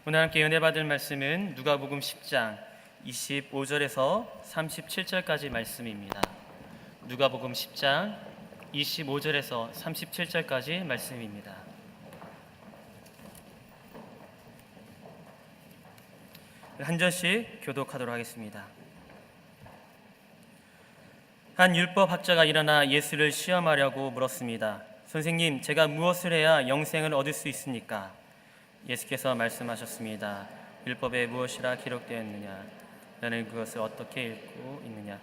오늘 함께 은혜 받을 말씀은 누가복음 10장 25절에서 37절까지 말씀입니다. 누가복음 10장 25절에서 37절까지 말씀입니다. 한 절씩 교독하도록 하겠습니다. 한 율법학자가 일어나 예수를 시험하려고 물었습니다. 선생님, 제가 무엇을 해야 영생을 얻을 수 있습니까? 예수께서 말씀하셨습니다. 율법에 무엇이라 기록되었느냐? 너는 그것을 어떻게 읽고 있느냐?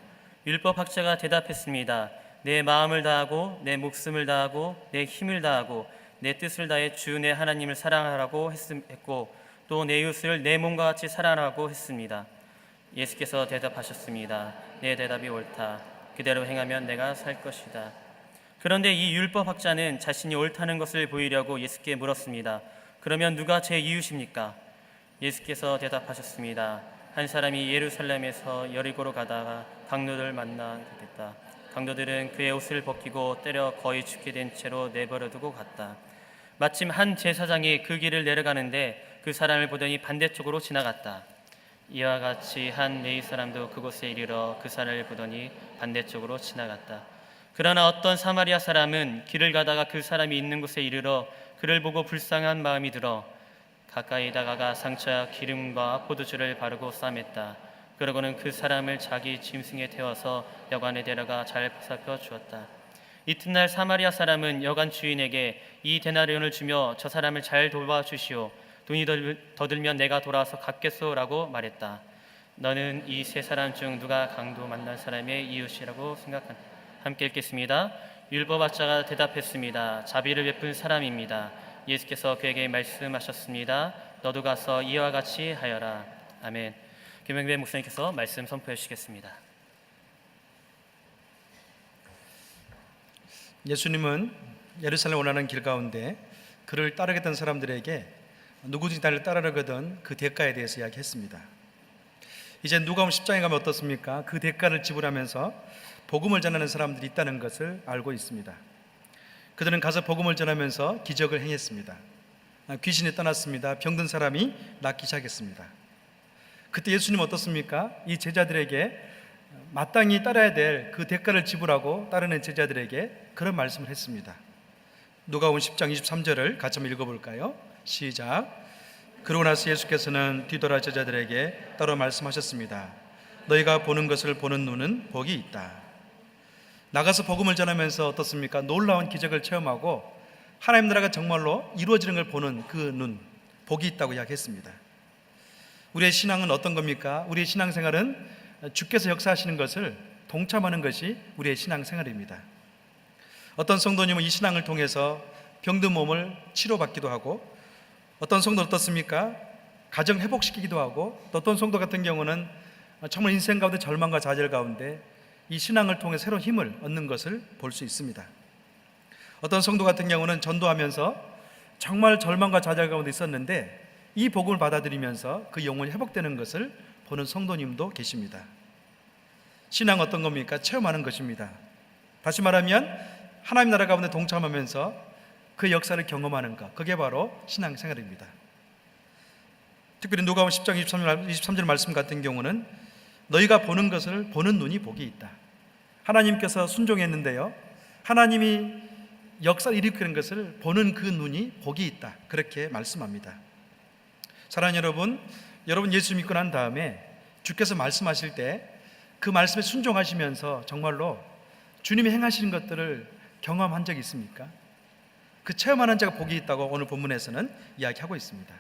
율법학자가 대답했습니다. 내 마음을 다하고 내 목숨을 다하고 내 힘을 다하고 내 뜻을 다해 주 내 하나님을 사랑하라고 했고 또 내 이웃을 내 몸과 같이 사랑하라고 했습니다. 예수께서 대답하셨습니다. 내 대답이 옳다. 그대로 행하면 내가 살 것이다. 그런데 이 율법학자는 자신이 옳다는 것을 보이려고 예수께 물었습니다. 그러면 누가 제 이웃입니까? 예수께서 대답하셨습니다. 한 사람이 예루살렘에서 여리고로 가다가 강도들 만나게 됐다. 강도들은 그의 옷을 벗기고 때려 거의 죽게 된 채로 내버려 두고 갔다. 마침 한 제사장이 그 길을 내려가는데 그 사람을 보더니 반대쪽으로 지나갔다. 이와 같이 한 레위 사람도 그곳에 이르러 그 사람을 보더니 반대쪽으로 지나갔다. 그러나 어떤 사마리아 사람은 길을 가다가 그 사람이 있는 곳에 이르러 그를 보고 불쌍한 마음이 들어 가까이 다가가 상처와 기름과 포도주를 바르고 싸맸다. 그러고는 그 사람을 자기 짐승에 태워서 여관에 데려가 잘 보살펴 주었다. 이튿날 사마리아 사람은 여관 주인에게 이 데나리온을 주며 저 사람을 잘 도와주시오. 돈이 더 들면 내가 돌아와서 갚겠소라고 말했다. 너는 이 세 사람 중 누가 강도 만난 사람의 이웃이라고 생각한다. 함께 읽겠습니다. 율법학자가 대답했습니다. 자비를 베푼 사람입니다. 예수께서 그에게 말씀하셨습니다. 너도 가서 이와 같이 하여라. 아멘. 김영배 목사님께서 말씀 선포해 주시겠습니다. 예수님은 예루살렘 올라가는 길 가운데 그를 따르겠던 사람들에게 누구든지 나를 따르거든 그 대가에 대해서 이야기했습니다. 이제 누가복음 10장에 가면 어떻습니까? 그 대가를 지불하면서 복음을 전하는 사람들이 있다는 것을 알고 있습니다. 그들은 가서 복음을 전하면서 기적을 행했습니다. 귀신이 떠났습니다. 병든 사람이 낫기 시작했습니다. 그때 예수님은 어떻습니까? 이 제자들에게 마땅히 따라야 될 그 대가를 지불하고 따르는 제자들에게 그런 말씀을 했습니다. 누가복음 10장 23절을 같이 한번 읽어볼까요? 시작. 그러고 나서 예수께서는 뒤돌아 제자들에게 따로 말씀하셨습니다. 너희가 보는 것을 보는 눈은 복이 있다. 나가서 복음을 전하면서 어떻습니까? 놀라운 기적을 체험하고 하나님 나라가 정말로 이루어지는 걸 보는 그 눈, 복이 있다고 이야기했습니다. 우리의 신앙은 어떤 겁니까? 우리의 신앙생활은 주께서 역사하시는 것을 동참하는 것이 우리의 신앙생활입니다. 어떤 성도님은 이 신앙을 통해서 병든 몸을 치료받기도 하고, 어떤 성도는 어떻습니까? 가정 회복시키기도 하고, 또 어떤 성도 같은 경우는 정말 인생 가운데 절망과 좌절 가운데 이 신앙을 통해 새로운 힘을 얻는 것을 볼 수 있습니다. 어떤 성도 같은 경우는 전도하면서 정말 절망과 좌절 가운데 있었는데 이 복음을 받아들이면서 그 영혼이 회복되는 것을 보는 성도님도 계십니다. 신앙은 어떤 겁니까? 체험하는 것입니다. 다시 말하면 하나님 나라 가운데 동참하면서 그 역사를 경험하는 것, 그게 바로 신앙생활입니다. 특별히 누가복음 10장 23절 말씀 같은 경우는 너희가 보는 것을 보는 눈이 복이 있다. 하나님께서 순종했는데요, 하나님이 역사를 일으키는 것을 보는 그 눈이 복이 있다. 그렇게 말씀합니다. 사랑하는 여러분, 여러분 예수 믿고 난 다음에 주께서 말씀하실 때 그 말씀에 순종하시면서 정말로 주님이 행하시는 것들을 경험한 적이 있습니까? 그 체험하는 자가 복이 있다고 오늘 본문에서는 이야기하고 있습니다.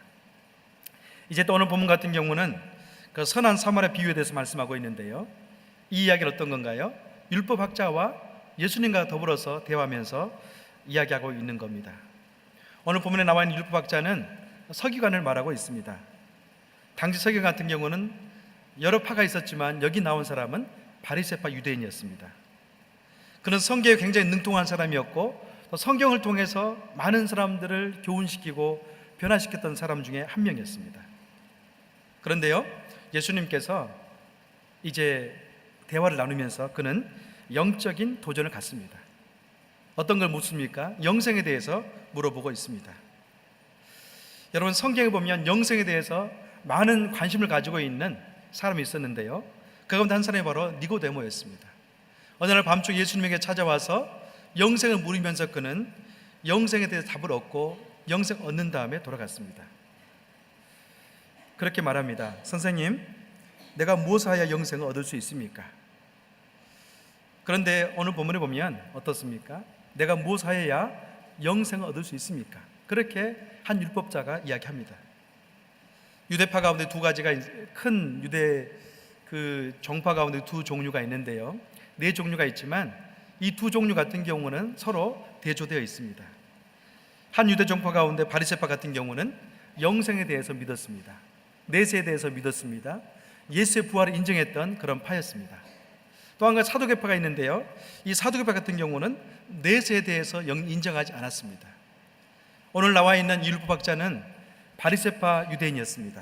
이제 또 오늘 본문 같은 경우는 그 선한 사마리아 비유에 대해서 말씀하고 있는데요, 이 이야기는 어떤 건가요? 율법학자와 예수님과 더불어서 대화하면서 이야기하고 있는 겁니다. 오늘 본문에 나와 있는 율법학자는 서기관을 말하고 있습니다. 당시 서기관 같은 경우는 여러 파가 있었지만 여기 나온 사람은 바리새파 유대인이었습니다. 그는 성경에 굉장히 능통한 사람이었고 또 성경을 통해서 많은 사람들을 교훈시키고 변화시켰던 사람 중에 한 명이었습니다. 그런데요, 예수님께서 이제 대화를 나누면서 그는 영적인 도전을 갖습니다. 어떤 걸 묻습니까? 영생에 대해서 물어보고 있습니다. 여러분, 성경에 보면 영생에 대해서 많은 관심을 가지고 있는 사람이 있었는데요, 그 가운데 한 사람이 바로 니고데모였습니다. 어느 날 밤중 예수님에게 찾아와서 영생을 물으면서 그는 영생에 대해서 답을 얻고 영생 얻는 다음에 돌아갔습니다. 그렇게 말합니다. 선생님, 내가 무엇을 하여 영생을 얻을 수 있습니까? 그런데 오늘 본문에 보면 어떻습니까? 내가 무엇을 하여야 영생을 얻을 수 있습니까? 그렇게 한 율법자가 이야기합니다. 유대파 가운데 두 가지가, 큰 유대 종파 가운데 두 종류가 있는데요, 네 종류가 있지만 이 두 종류 같은 경우는 서로 대조되어 있습니다. 한 유대 종파 가운데 바리새파 같은 경우는 영생에 대해서 믿었습니다. 내세에 대해서 믿었습니다. 예수의 부활을 인정했던 그런 파였습니다. 또 한 가지 사두개파가 있는데요, 이 사두개파 같은 경우는 내세에 대해서 인정하지 않았습니다. 오늘 나와 있는 이 율법학자는 바리새파 유대인이었습니다.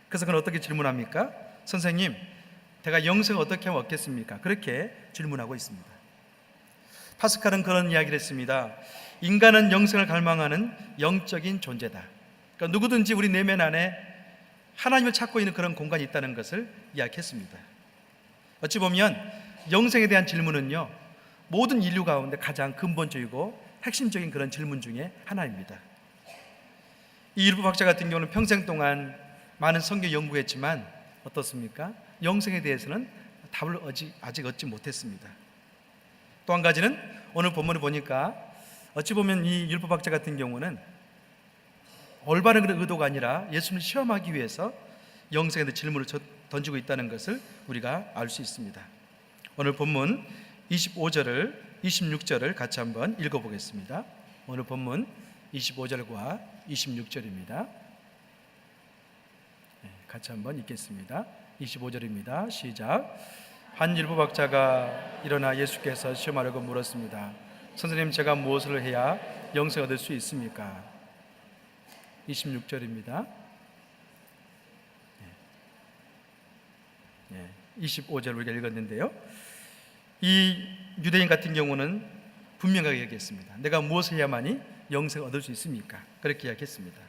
그래서 그는 어떻게 질문합니까? 선생님, 제가 영생을 어떻게 하면 얻겠습니까? 그렇게 질문하고 있습니다. 파스칼은 그런 이야기를 했습니다. 인간은 영생을 갈망하는 영적인 존재다. 그러니까 누구든지 우리 내면 안에 하나님을 찾고 있는 그런 공간이 있다는 것을 이야기했습니다. 어찌 보면 영생에 대한 질문은요, 모든 인류 가운데 가장 근본적이고 핵심적인 그런 질문 중에 하나입니다. 이 율법학자 같은 경우는 평생 동안 많은 성경 연구했지만 어떻습니까? 영생에 대해서는 답을 아직 얻지 못했습니다. 또 한 가지는 오늘 본문을 보니까 어찌 보면 이 율법학자 같은 경우는 올바른 그런 의도가 아니라 예수님을 시험하기 위해서 영생에 대한 질문을 던지고 있다는 것을 우리가 알 수 있습니다. 오늘 본문 25절을 26절을 같이 한번 읽어보겠습니다. 오늘 본문 25절과 26절입니다. 같이 한번 읽겠습니다. 25절입니다. 시작. 한 율법학자가 일어나 예수께서 시험하려고 물었습니다. 선생님, 제가 무엇을 해야 영생 얻을 수 있습니까? 26절입니다. 25절 우리가 읽었는데요, 이 유대인 같은 경우는 분명하게 얘기했습니다. 내가 무엇을 해야만이 영생을 얻을 수 있습니까? 그렇게 이야기했습니다.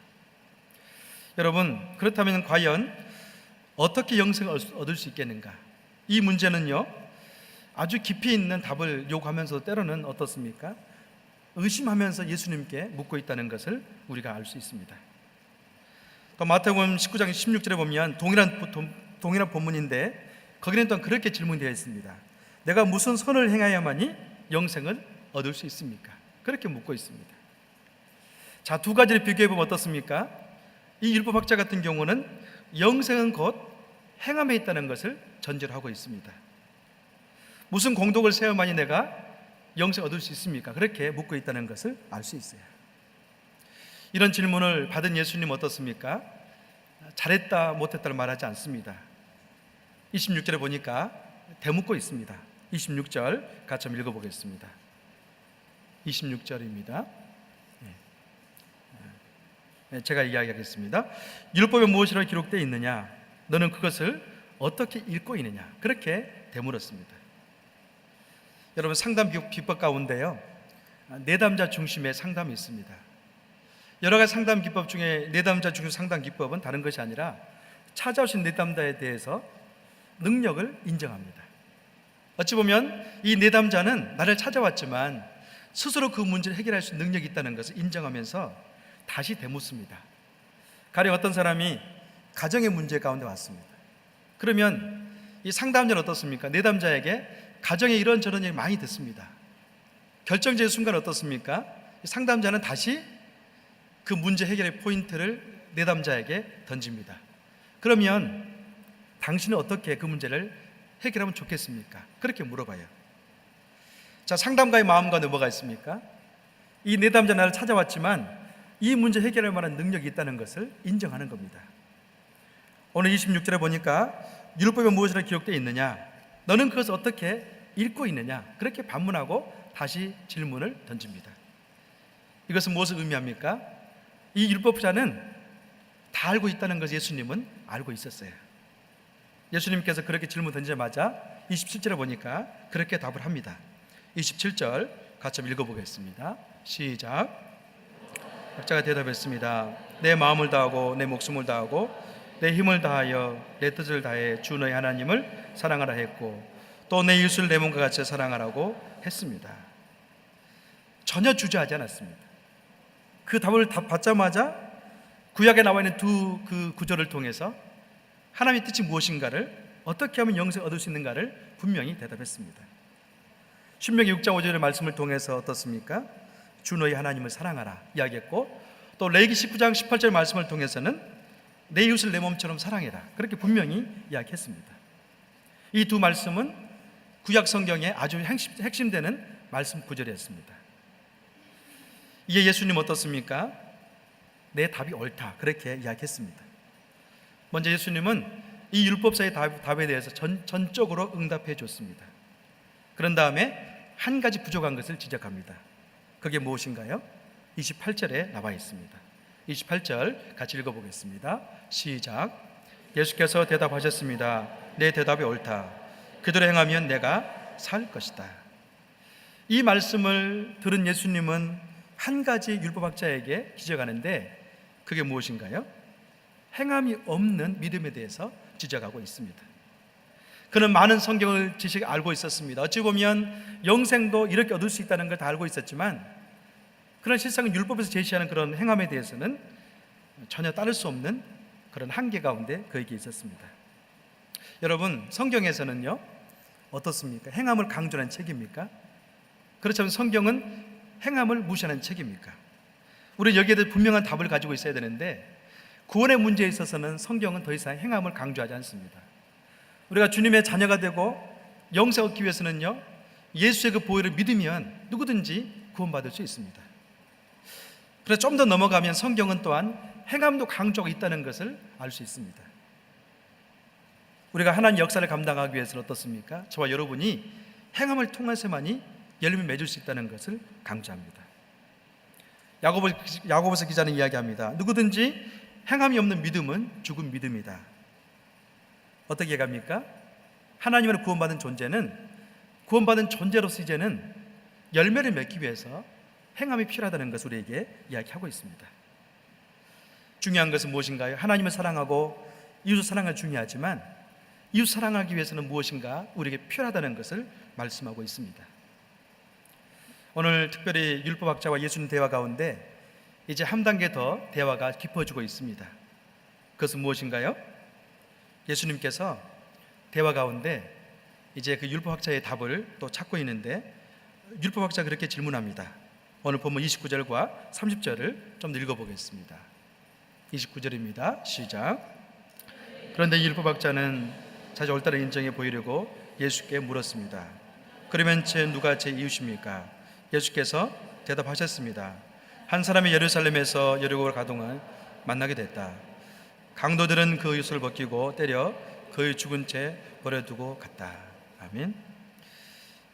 여러분, 그렇다면 과연 어떻게 영생을 얻을 수 있겠는가? 이 문제는요, 아주 깊이 있는 답을 요구하면서 때로는 어떻습니까? 의심하면서 예수님께 묻고 있다는 것을 우리가 알 수 있습니다. 또 마태복음 19장 16절에 보면 동일한 본문인데 거기는 또한 그렇게 질문되어 있습니다. 내가 무슨 선을 행해야만이 영생을 얻을 수 있습니까? 그렇게 묻고 있습니다. 자, 두 가지를 비교해보면 어떻습니까? 이 율법학자 같은 경우는 영생은 곧 행함에 있다는 것을 전제로 하고 있습니다. 무슨 공덕을 세워야만이 내가 영생 얻을 수 있습니까? 그렇게 묻고 있다는 것을 알 수 있어요. 이런 질문을 받은 예수님 어떻습니까? 잘했다 못했다를 말하지 않습니다. 26절에 보니까 대묻고 있습니다. 26절 같이 한번 읽어보겠습니다. 26절입니다. 제가 이야기하겠습니다. 율법에 무엇이라고 기록되어 있느냐? 너는 그것을 어떻게 읽고 있느냐? 그렇게 되물었습니다. 여러분, 상담 기법 가운데요, 내담자 중심의 상담이 있습니다. 여러 가지 상담 기법 중에 내담자 중심 상담 기법은 다른 것이 아니라 찾아오신 내담자에 대해서 능력을 인정합니다. 어찌 보면 이 내담자는 나를 찾아왔지만 스스로 그 문제를 해결할 수 있는 능력이 있다는 것을 인정하면서 다시 되묻습니다. 가령 어떤 사람이 가정의 문제 가운데 왔습니다. 그러면 이 상담자는 어떻습니까? 내담자에게 가정에 이런저런 얘기 많이 듣습니다. 결정적인 순간 어떻습니까? 상담자는 다시 그 문제 해결의 포인트를 내담자에게 던집니다. 그러면 당신은 어떻게 그 문제를 해결하면 좋겠습니까? 그렇게 물어봐요. 자, 상담가의 마음가운데 뭐가 있습니까? 이 내담자 나를 찾아왔지만 이 문제 해결할 만한 능력이 있다는 것을 인정하는 겁니다. 오늘 26절에 보니까 율법에 무엇이라 기록되어 있느냐? 너는 그것을 어떻게 읽고 있느냐? 그렇게 반문하고 다시 질문을 던집니다. 이것은 무엇을 의미합니까? 이 율법자는 다 알고 있다는 것을 예수님은 알고 있었어요. 예수님께서 그렇게 질문 던지자마자 27절에 보니까 그렇게 답을 합니다. 27절 같이 한번 읽어보겠습니다. 시작. 학자가 대답했습니다. 내 마음을 다하고 내 목숨을 다하고 내 힘을 다하여 내 뜻을 다해 주 너희 하나님을 사랑하라 했고 또 내 이웃을 내 몸과 같이 사랑하라고 했습니다. 전혀 주저하지 않았습니다. 그 답을 받자마자 구약에 나와 있는 두 그 구절을 통해서 하나님의 뜻이 무엇인가를, 어떻게 하면 영생을 얻을 수 있는가를 분명히 대답했습니다. 신명기 6장 5절의 말씀을 통해서 어떻습니까? 주 너희 하나님을 사랑하라 이야기했고, 또 레위기 19장 18절 말씀을 통해서는 내 이웃을 내 몸처럼 사랑해라, 그렇게 분명히 이야기했습니다. 이 두 말씀은 구약 성경에 아주 핵심되는 말씀 구절이었습니다. 이에 예수님 어떻습니까? 내 답이 옳다, 그렇게 이야기했습니다. 먼저 예수님은 이 율법사의 답에 대해서 전적으로 응답해 줬습니다. 그런 다음에 한 가지 부족한 것을 지적합니다. 그게 무엇인가요? 28절에 나와 있습니다. 28절 같이 읽어보겠습니다. 시작. 예수께서 대답하셨습니다. 내 대답이 옳다. 그대로 행하면 내가 살 것이다. 이 말씀을 들은 예수님은 한 가지 율법학자에게 지적하는데, 그게 무엇인가요? 행함이 없는 믿음에 대해서 지적하고 있습니다. 그는 많은 성경을 지식 알고 있었습니다. 어찌 보면 영생도 이렇게 얻을 수 있다는 걸 다 알고 있었지만, 그런 실상은 율법에서 제시하는 그런 행함에 대해서는 전혀 따를 수 없는 그런 한계 가운데 그에게 있었습니다. 여러분, 성경에서는요 어떻습니까? 행함을 강조하는 책입니까? 그렇다면 성경은 행함을 무시하는 책입니까? 우리 여기에 대해 분명한 답을 가지고 있어야 되는데, 구원의 문제에 있어서는 성경은 더 이상 행함을 강조하지 않습니다. 우리가 주님의 자녀가 되고 영생 얻기 위해서는요, 예수의 그 보혈을 믿으면 누구든지 구원받을 수 있습니다. 그래서 좀 더 넘어가면 성경은 또한 행함도 강조하고 있다는 것을 알 수 있습니다. 우리가 하나님 역사를 감당하기 위해서는 어떻습니까? 저와 여러분이 행함을 통해서만이 열매를 맺을 수 있다는 것을 강조합니다. 야고보서 기자는 이야기합니다. 누구든지 행함이 없는 믿음은 죽은 믿음이다. 어떻게 얘기합니까? 하나님으로 구원받은 존재는, 구원받은 존재로서 이제는 열매를 맺기 위해서 행함이 필요하다는 것을 우리에게 이야기하고 있습니다. 중요한 것은 무엇인가요? 하나님을 사랑하고 이웃을 사랑하기 중요하지만, 이웃 사랑하기 위해서는 무엇인가 우리에게 필요하다는 것을 말씀하고 있습니다. 오늘 특별히 율법학자와 예수님 대화 가운데 이제 한 단계 더 대화가 깊어지고 있습니다. 그것은 무엇인가요? 예수님께서 대화 가운데 이제 그 율법학자의 답을 또 찾고 있는데, 율법학자가 그렇게 질문합니다. 오늘 본문 29절과 30절을 좀 읽어보겠습니다. 29절입니다. 시작. 그런데 율법학자는 자기 옳다는 인정해 보이려고 예수께 물었습니다. 그러면 누가 제 이웃입니까? 예수께서 대답하셨습니다. 한 사람이 예루살렘에서 여리고를 가동을 만나게 됐다. 강도들은 그 이웃을 벗기고 때려 그의 죽은 채 버려두고 갔다. 아멘.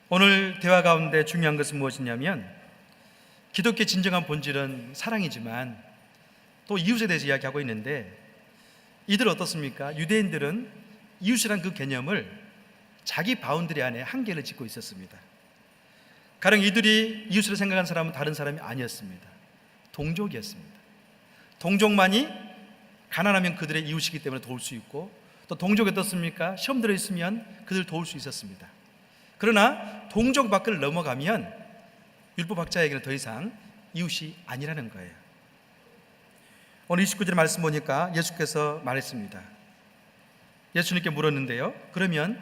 오늘 대화 가운데 중요한 것은 무엇이냐면, 기독교의 진정한 본질은 사랑이지만 또 이웃에 대해서 이야기하고 있는데, 이들은 어떻습니까? 유대인들은 이웃이란 그 개념을 자기 바운드리 안에 한계를 짓고 있었습니다. 가령 이들이 이웃으로 생각한 사람은 다른 사람이 아니었습니다. 동족이었습니다. 동족만이 가난하면 그들의 이웃이기 때문에 도울 수 있고, 또 동족이 어떻습니까? 시험 들어있으면 그들을 도울 수 있었습니다. 그러나 동족 밖을 넘어가면 율법학자에게는 더 이상 이웃이 아니라는 거예요. 오늘 29절 말씀 보니까 예수께서 말했습니다. 예수님께 물었는데요, 그러면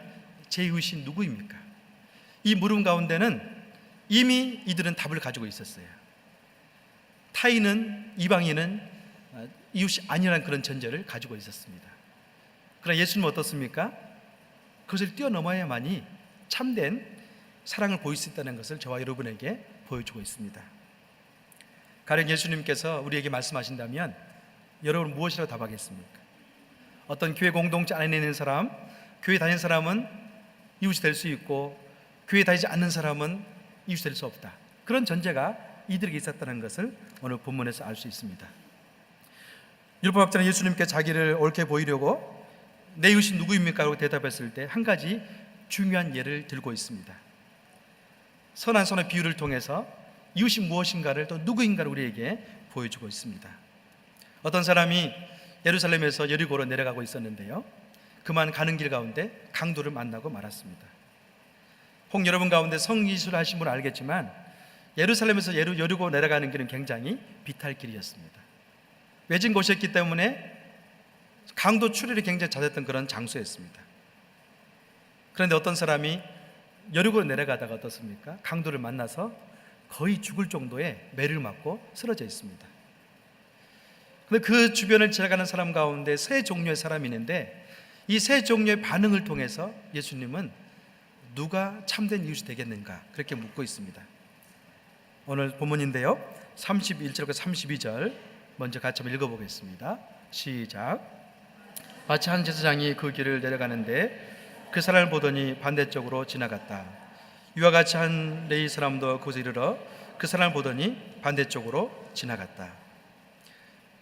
제 이웃이 누구입니까? 이 물음 가운데는 이미 이들은 답을 가지고 있었어요. 타인은, 이방인은 이웃이 아니라는 그런 전제를 가지고 있었습니다. 그러나 예수님은 어떻습니까? 그것을 뛰어넘어야만이 참된 사랑을 보일 수 있다는 것을 저와 여러분에게 보여주고 있습니다. 가령 예수님께서 우리에게 말씀하신다면 여러분 무엇이라고 답하겠습니까? 어떤 교회 공동체 안에 있는 사람, 교회 다니는 사람은 이웃이 될 수 있고, 교회 다니지 않는 사람은 이웃이 될 수 없다. 그런 전제가 이들에게 있었다는 것을 오늘 본문에서 알 수 있습니다. 율법학자는 예수님께 자기를 옳게 보이려고 내 이웃이 누구입니까? 라고 대답했을 때 한 가지 중요한 예를 들고 있습니다. 선한 손의 비유를 통해서 이웃이 무엇인가를, 또 누구인가를 우리에게 보여주고 있습니다. 어떤 사람이 예루살렘에서 여리고로 내려가고 있었는데요, 그만 가는 길 가운데 강도를 만나고 말았습니다. 혹 여러분 가운데 성기술 하신 분은 알겠지만 예루살렘에서 여리고 내려가는 길은 굉장히 비탈길이었습니다. 외진 곳이었기 때문에 강도 출혈이 굉장히 잦았던 그런 장소였습니다. 그런데 어떤 사람이 여리고로 내려가다가 어떻습니까? 강도를 만나서 거의 죽을 정도의 매를 맞고 쓰러져 있습니다. 그런데 그 주변을 지나가는 사람 가운데 세 종류의 사람이 있는데, 이 세 종류의 반응을 통해서 예수님은 누가 참된 이웃이 되겠는가 그렇게 묻고 있습니다. 오늘 본문인데요, 31절과 32절 먼저 같이 한번 읽어보겠습니다. 시작. 마치 한 제사장이 그 길을 내려가는데 그 사람을 보더니 반대쪽으로 지나갔다. 이와 같이 한 레위 사람도 그곳에 이르러 그 사람을 보더니 반대쪽으로 지나갔다.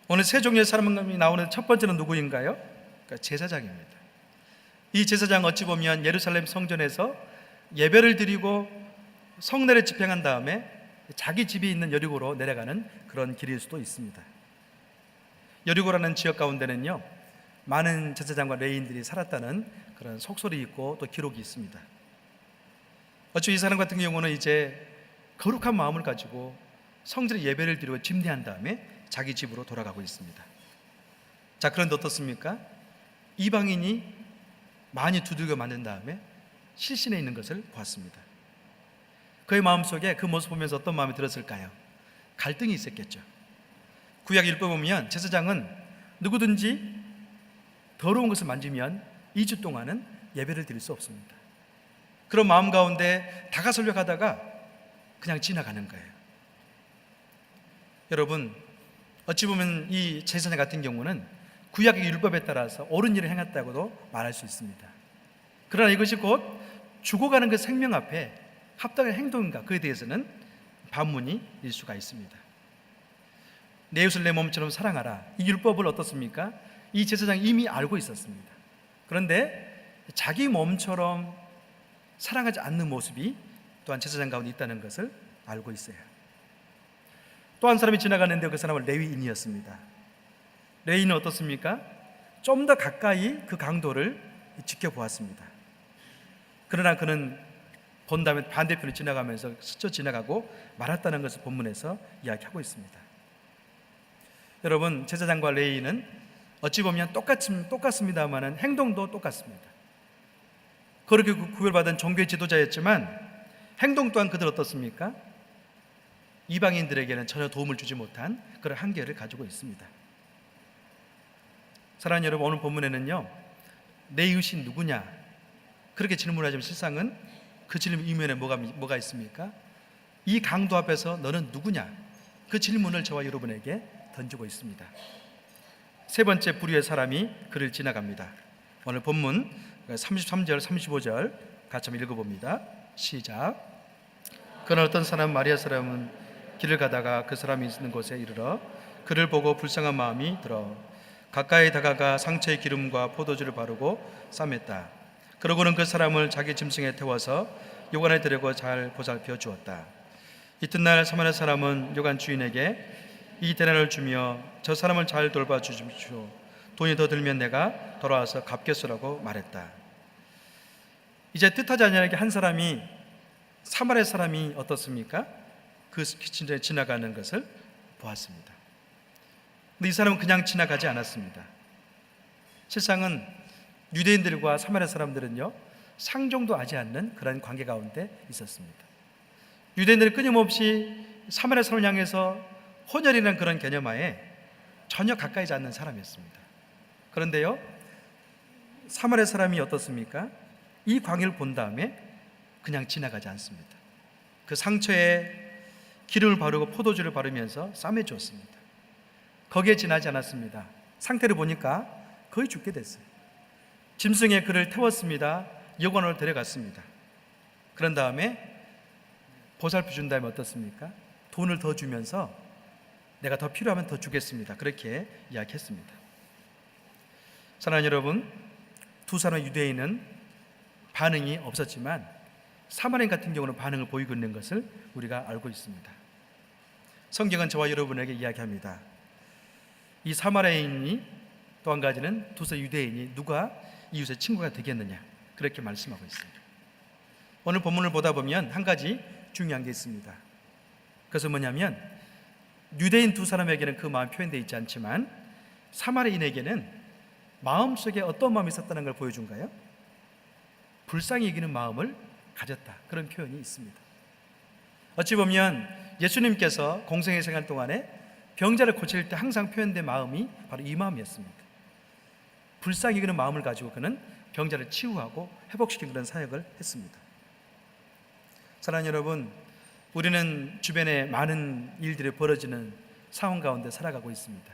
오늘 세 종류의 사람이 나오는 첫 번째는 누구인가요? 그러니까 제사장입니다. 이 제사장 어찌 보면 예루살렘 성전에서 예배를 드리고 성례를 집행한 다음에 자기 집이 있는 여리고로 내려가는 그런 길일 수도 있습니다. 여리고라는 지역 가운데는요, 많은 제사장과 레위인들이 살았다는 그런 속설이 있고 또 기록이 있습니다. 어찌 이 사람 같은 경우는 이제 거룩한 마음을 가지고 성전에 예배를 드리고 침례한 다음에 자기 집으로 돌아가고 있습니다. 자, 그런데 어떻습니까? 이방인이 많이 두들겨 맞는 다음에 실신해 있는 것을 보았습니다. 그의 마음속에 그 모습 보면서 어떤 마음이 들었을까요? 갈등이 있었겠죠. 구약 율법 보면 제사장은 누구든지 더러운 것을 만지면 2주 동안은 예배를 드릴 수 없습니다. 그런 마음 가운데 다가서려고 하다가 그냥 지나가는 거예요. 여러분, 어찌 보면 이 제사장 같은 경우는 구약의 율법에 따라서 옳은 일을 행했다고도 말할 수 있습니다. 그러나 이것이 곧 죽어가는 그 생명 앞에 합당한 행동인가, 그에 대해서는 반문이 일 수가 있습니다. 내 이웃을 내 몸처럼 사랑하라, 이 율법을 어떻습니까? 이 제사장이 이미 알고 있었습니다. 그런데 자기 몸처럼 사랑하지 않는 모습이 또한 제사장 가운데 있다는 것을 알고 있어요. 또 한 사람이 지나가는데 그 사람은 레위인이었습니다. 레위인은 어떻습니까? 좀 더 가까이 그 강도를 지켜보았습니다. 그러나 그는 본 다음에 반대편을 지나가면서 스쳐 지나가고 말았다는 것을 본문에서 이야기하고 있습니다. 여러분, 제사장과 레위인은 어찌 보면 똑같습니다만 행동도 똑같습니다. 그렇게 구별받은 종교의 지도자였지만 행동 또한 그들 어떻습니까? 이방인들에게는 전혀 도움을 주지 못한 그런 한계를 가지고 있습니다. 사랑하는 여러분, 오늘 본문에는요, 내 이웃이 누구냐 그렇게 질문하지만 실상은 그 질문 이면에 뭐가 있습니까? 이 강도 앞에서 너는 누구냐, 그 질문을 저와 여러분에게 던지고 있습니다. 세 번째 부류의 사람이 그를 지나갑니다. 오늘 본문 33절 35절 같이 한번 읽어봅니다. 시작. 그러나 어떤 사람 마리아 사람은 길을 가다가 그 사람이 있는 곳에 이르러 그를 보고 불쌍한 마음이 들어 가까이 다가가 상처에 기름과 포도주를 바르고 싸맸다. 그러고는 그 사람을 자기 짐승에 태워서 요관에 데리고 잘 보살펴 주었다. 이튿날 사마리아 사람은 요관 주인에게 이 데나리를 주며 저 사람을 잘 돌봐 주십시오. 돈이 더 들면 내가 돌아와서 갚겠소라고 말했다. 이제 뜻하지 않게 한 사람이, 사마리아 사람이 어떻습니까? 그 진짜 지나가는 것을 보았습니다. 근데 이 사람은 그냥 지나가지 않았습니다. 실상은 유대인들과 사마리아 사람들은요, 상종도 하지 않는 그런 관계 가운데 있었습니다. 유대인들은 끊임없이 사마리아 사람을 향해서 혼혈이라는 그런 개념하에 전혀 가까이지 않는 사람이었습니다. 그런데요, 사마리아 사람이 어떻습니까? 이 광야를 본 다음에 그냥 지나가지 않습니다. 그 상처에 기름을 바르고 포도주를 바르면서 싸매 주었습니다. 거기에 지나지 않았습니다. 상태를 보니까 거의 죽게 됐어요. 짐승에 그를 태웠습니다. 여관으로 데려갔습니다. 그런 다음에 보살펴 준 다음에 어떻습니까? 돈을 더 주면서 내가 더 필요하면 더 주겠습니다. 그렇게 이야기했습니다. 사랑하는 여러분, 두 사람의 유대인은 반응이 없었지만 사마리아 같은 경우는 반응을 보이고 있는 것을 우리가 알고 있습니다. 성경은 저와 여러분에게 이야기합니다. 이 사마리아인이 또 한 가지는 두세 유대인이 누가 이웃의 친구가 되겠느냐, 그렇게 말씀하고 있습니다. 오늘 본문을 보다 보면 한 가지 중요한 게 있습니다. 그것은 뭐냐면 유대인 두 사람에게는 그 마음이 표현되어 있지 않지만 사마리아인에게는 마음속에 어떤 마음이 있었다는 걸 보여준가요? 불쌍히 여기는 마음을 가졌다, 그런 표현이 있습니다. 어찌 보면 예수님께서 공생의 생활 동안에 병자를 고칠 때 항상 표현된 마음이 바로 이 마음이었습니다. 불쌍히 여기는 마음을 가지고 그는 병자를 치유하고 회복시킨 그런 사역을 했습니다. 사랑하는 여러분, 우리는 주변에 많은 일들이 벌어지는 상황 가운데 살아가고 있습니다.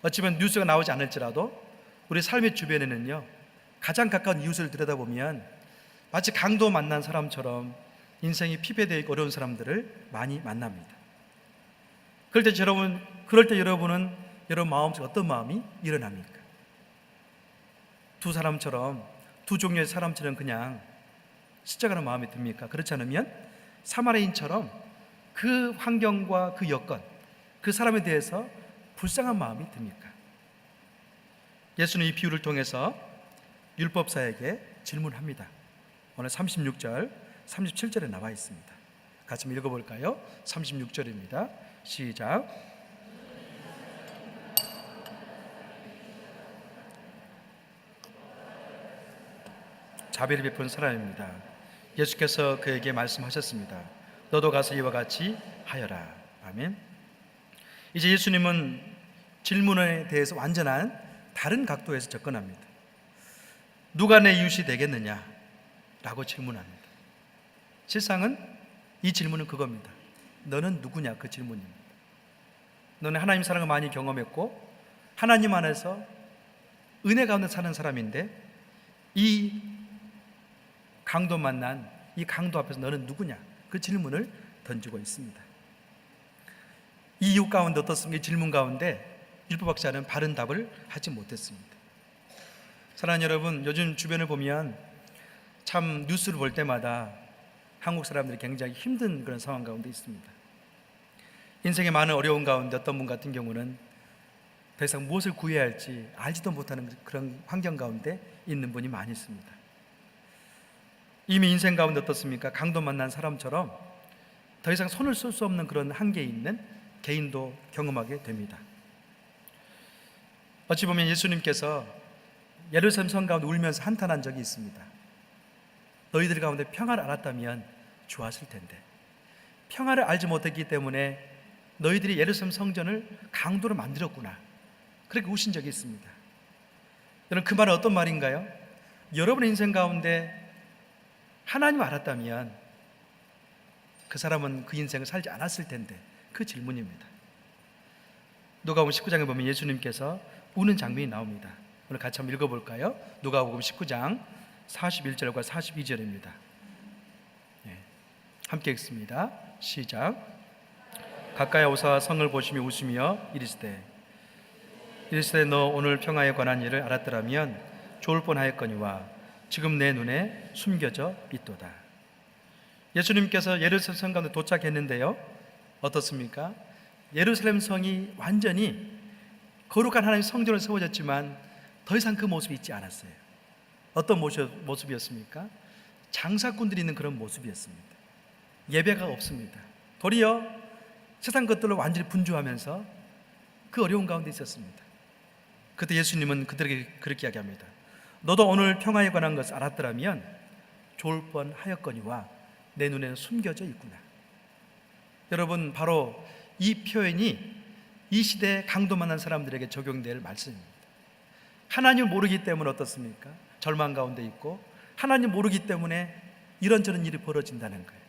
어찌 보면 뉴스가 나오지 않을지라도 우리 삶의 주변에는요, 가장 가까운 이웃을 들여다보면 마치 강도 만난 사람처럼 인생이 피폐되어 있고 어려운 사람들을 많이 만납니다. 그럴 때 여러분은 여러분 마음속에 어떤 마음이 일어납니까? 두 사람처럼, 두 종류의 사람처럼 그냥 십자가는 마음에 듭니까? 그렇지 않으면 사마리아인처럼 그 환경과 그 여건, 그 사람에 대해서 불쌍한 마음이 듭니까? 예수는 이 비유를 통해서 율법사에게 질문합니다. 오늘 36절, 37절에 나와 있습니다. 같이 한번 읽어볼까요? 36절입니다. 시작. 자비를 베푼 사람입니다. 예수께서 그에게 말씀하셨습니다. 너도 가서 이와 같이 하여라. 아멘. 이제 예수님은 질문에 대해서 완전한 다른 각도에서 접근합니다. 누가 내 이웃이 되겠느냐? 라고 질문합니다. 실상은 이 질문은 그겁니다. 너는 누구냐? 그 질문입니다. 너는 하나님 사랑을 많이 경험했고 하나님 안에서 은혜 가운데 사는 사람인데 이 강도 만난 이 강도 앞에서 너는 누구냐? 그 질문을 던지고 있습니다. 이 이유 가운데 어떻습니까? 이 질문 가운데 율법학자는 바른 답을 하지 못했습니다. 사랑하는 여러분, 요즘 주변을 보면 참 뉴스를 볼 때마다 한국 사람들이 굉장히 힘든 그런 상황 가운데 있습니다. 인생의 많은 어려움 가운데 어떤 분 같은 경우는 더 이상 무엇을 구해야 할지 알지도 못하는 그런 환경 가운데 있는 분이 많이 있습니다. 이미 인생 가운데 어떻습니까? 강도 만난 사람처럼 더 이상 손을 쓸 수 없는 그런 한계에 있는 개인도 경험하게 됩니다. 어찌 보면 예수님께서 예루살렘 성 가운데 울면서 한탄한 적이 있습니다. 너희들 가운데 평화를 알았다면 좋았을 텐데 평화를 알지 못했기 때문에 너희들이 예루살렘 성전을 강도로 만들었구나, 그렇게 우신 적이 있습니다. 여러분, 그 말은 어떤 말인가요? 여러분의 인생 가운데 하나님을 알았다면 그 사람은 그 인생을 살지 않았을 텐데, 그 질문입니다. 누가복음 19장에 보면 예수님께서 우는 장면이 나옵니다. 오늘 같이 한번 읽어볼까요? 누가복음 19장 41절과 42절입니다. 함께 읽습니다. 시작. 가까이 오사 성을 보시며 웃으며 이르시되 너 오늘 평화에 관한 일을 알았더라면 좋을 뻔하였거니와 지금 내 눈에 숨겨져 있도다. 예수님께서 예루살렘 성 가운데 도착했는데요, 어떻습니까? 예루살렘 성이 완전히 거룩한 하나님의 성전으로 세워졌지만 더 이상 그 모습이 있지 않았어요. 어떤 모습이었습니까? 장사꾼들이 있는 그런 모습이었습니다. 예배가 없습니다. 도리어 세상 것들로 완전히 분주하면서 그 어려운 가운데 있었습니다. 그때 예수님은 그들에게 그렇게 이야기합니다. 너도 오늘 평화에 관한 것을 알았더라면 좋을 뻔하였거니와 내 눈에는 숨겨져 있구나. 여러분, 바로 이 표현이 이 시대에 강도 만난 사람들에게 적용될 말씀입니다. 하나님을 모르기 때문에 어떻습니까? 절망 가운데 있고 하나님 모르기 때문에 이런저런 일이 벌어진다는 거예요.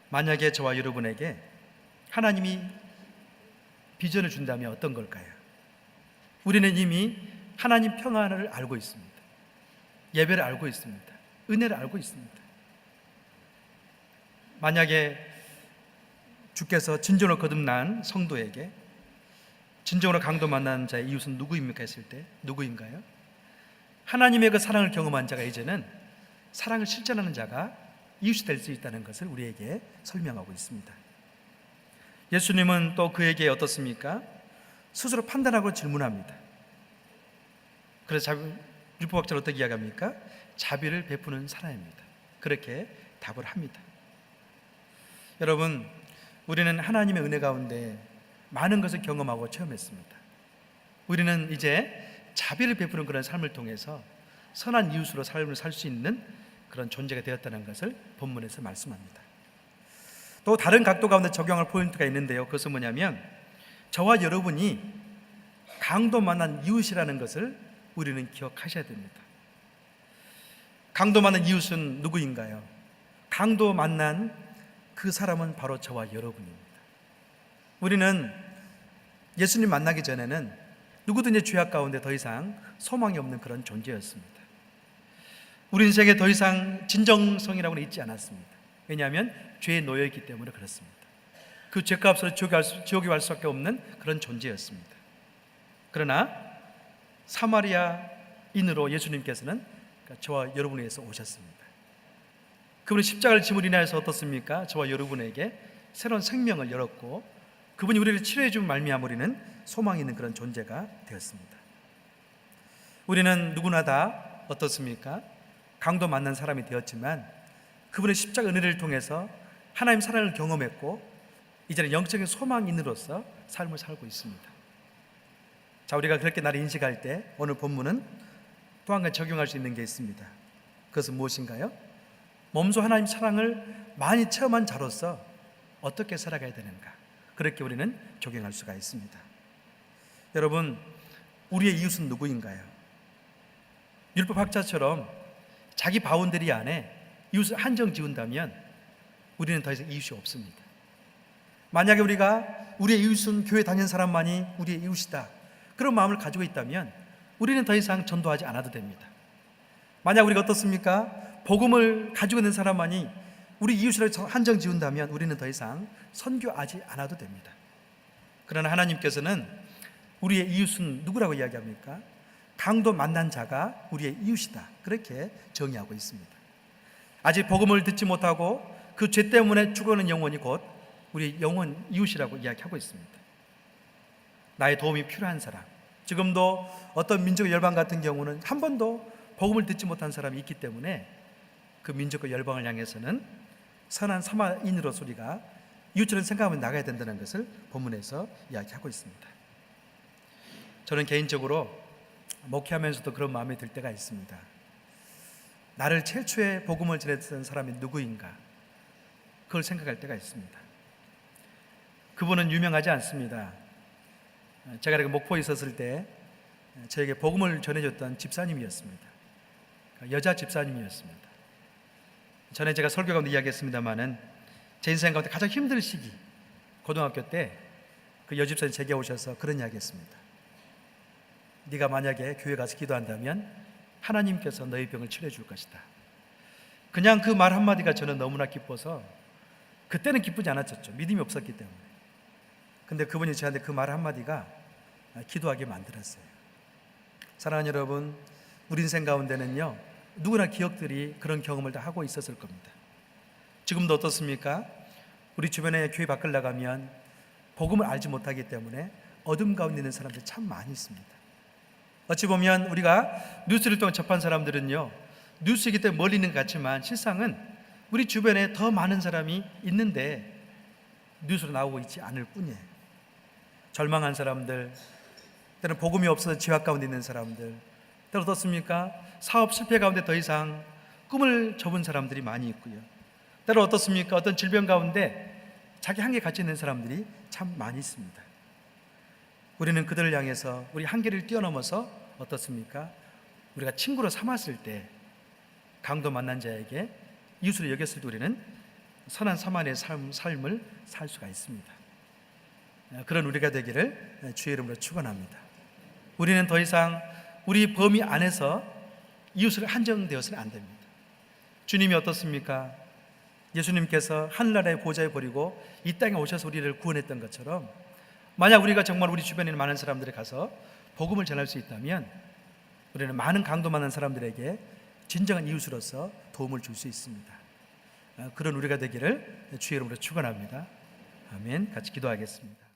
만약에 저와 여러분에게 하나님이 비전을 준다면 어떤 걸까요? 우리는 이미 하나님 평안을 알고 있습니다. 예배를 알고 있습니다. 은혜를 알고 있습니다. 만약에 주께서 진정으로 거듭난 성도에게 진정으로 강도 만난 자의 이웃은 누구입니까? 했을 때 누구인가요? 하나님의 그 사랑을 경험한 자가 이제는 사랑을 실천하는 자가 이웃이 될 수 있다는 것을 우리에게 설명하고 있습니다. 예수님은 또 그에게 어떻습니까? 스스로 판단하고 질문합니다. 그래서 율법학자는 어떻게 이야기합니까? 자비를 베푸는 사람입니다. 그렇게 답을 합니다. 여러분, 우리는 하나님의 은혜 가운데 많은 것을 경험하고 체험했습니다. 우리는 이제 자비를 베푸는 그런 삶을 통해서 선한 이웃으로 삶을 살 수 있는 그런 존재가 되었다는 것을 본문에서 말씀합니다. 또 다른 각도 가운데 적용할 포인트가 있는데요. 그것은 뭐냐면 저와 여러분이 강도 만난 이웃이라는 것을 우리는 기억하셔야 됩니다. 강도 만난 이웃은 누구인가요? 강도 만난 그 사람은 바로 저와 여러분입니다. 우리는 예수님 만나기 전에는 누구든지 죄악 가운데 더 이상 소망이 없는 그런 존재였습니다. 우리 인생에 더 이상 진정성이라고는 있지 않았습니다. 왜냐하면 죄에 놓여있기 때문에 그렇습니다. 그 죄값으로 지옥에 갈 수밖에 없는 그런 존재였습니다. 그러나 사마리아인으로 예수님께서는 저와 여러분을 위해서 오셨습니다. 그분이 십자가를 짐으로 인하여서 어떻습니까? 저와 여러분에게 새로운 생명을 열었고 그분이 우리를 치료해 준 말미암아 우리는 소망이 있는 그런 존재가 되었습니다. 우리는 누구나 다 어떻습니까? 강도 만난 사람이 되었지만 그분의 십자가 은혜를 통해서 하나님 사랑을 경험했고 이제는 영적인 소망인으로서 삶을 살고 있습니다. 자, 우리가 그렇게 나를 인식할 때 오늘 본문은 또 한 가지 적용할 수 있는 게 있습니다. 그것은 무엇인가요? 몸소 하나님 사랑을 많이 체험한 자로서 어떻게 살아가야 되는가, 그렇게 우리는 적용할 수가 있습니다. 여러분, 우리의 이웃은 누구인가요? 율법학자처럼 자기 바운더리 안에 이웃을 한정 지은다면 우리는 더 이상 이웃이 없습니다. 만약에 우리의 이웃은 교회 다니는 사람만이 우리의 이웃이다, 그런 마음을 가지고 있다면 우리는 더 이상 전도하지 않아도 됩니다. 만약 우리가 어떻습니까? 복음을 가지고 있는 사람만이 우리 이웃이라고 한정 지은다면 우리는 더 이상 선교하지 않아도 됩니다. 그러나 하나님께서는 우리의 이웃은 누구라고 이야기합니까? 강도 만난 자가 우리의 이웃이다, 그렇게 정의하고 있습니다. 아직 복음을 듣지 못하고 그 죄 때문에 죽어가는 영혼이 곧 우리 영혼 이웃이라고 이야기하고 있습니다. 나의 도움이 필요한 사람, 지금도 어떤 민족의 열방 같은 경우는 한 번도 복음을 듣지 못한 사람이 있기 때문에 그 민족의 열방을 향해서는 선한 사마리아인으로서 우리가 이웃처럼 생각하면 나가야 된다는 것을 본문에서 이야기하고 있습니다. 저는 개인적으로 목회하면서도 그런 마음이 들 때가 있습니다. 나를 최초에 복음을 전했던 사람이 누구인가, 그걸 생각할 때가 있습니다. 그분은 유명하지 않습니다. 제가 이렇게 목포에 있었을 때 저에게 복음을 전해줬던 집사님이었습니다. 여자 집사님이었습니다. 전에 제가 설교 가운데 이야기했습니다마는 제 인생 가운데 가장 힘든 시기, 고등학교 때 그 여집사님 제게 오셔서 그런 이야기했습니다. 네가 만약에 교회 가서 기도한다면 하나님께서 너의 병을 치료해 줄 것이다. 그냥 그 말 한마디가 저는 너무나 기뻐서, 그때는 기쁘지 않았었죠. 믿음이 없었기 때문에. 근데 그분이 저한테 그 말 한마디가 기도하게 만들었어요. 사랑하는 여러분, 우리 인생 가운데는요, 누구나 기억들이 그런 경험을 다 하고 있었을 겁니다. 지금도 어떻습니까? 우리 주변에 교회 밖을 나가면 복음을 알지 못하기 때문에 어둠 가운데 있는 사람들이 참 많이 있습니다. 어찌 보면 우리가 뉴스를 통해 접한 사람들은요, 뉴스이기 때문에 멀리 있는 것 같지만 실상은 우리 주변에 더 많은 사람이 있는데 뉴스로 나오고 있지 않을 뿐이에요. 절망한 사람들, 때로는 복음이 없어서 지옥 가운데 있는 사람들, 때로 어떻습니까? 사업 실패 가운데 더 이상 꿈을 접은 사람들이 많이 있고요. 때로 어떻습니까? 어떤 질병 가운데 자기 한계 갇혀 있는 사람들이 참 많이 있습니다. 우리는 그들을 향해서 우리 한계를 뛰어넘어서 어떻습니까? 우리가 친구로 삼았을 때, 강도 만난 자에게 이웃으로 여겼을 때 우리는 선한 사마리아의 삶을 살 수가 있습니다. 그런 우리가 되기를 주의 이름으로 축원합니다. 우리는 더 이상 우리 범위 안에서 이웃을 한정되어서는 안 됩니다. 주님이 어떻습니까? 예수님께서 하늘나라의 보좌에 버리고 이 땅에 오셔서 우리를 구원했던 것처럼, 만약 우리가 정말 우리 주변에 있는 많은 사람들에 가서 복음을 전할 수 있다면 우리는 많은 강도 많은 사람들에게 진정한 이웃으로서 도움을 줄 수 있습니다. 그런 우리가 되기를 주의 이름으로 축원합니다. 아멘. 같이 기도하겠습니다.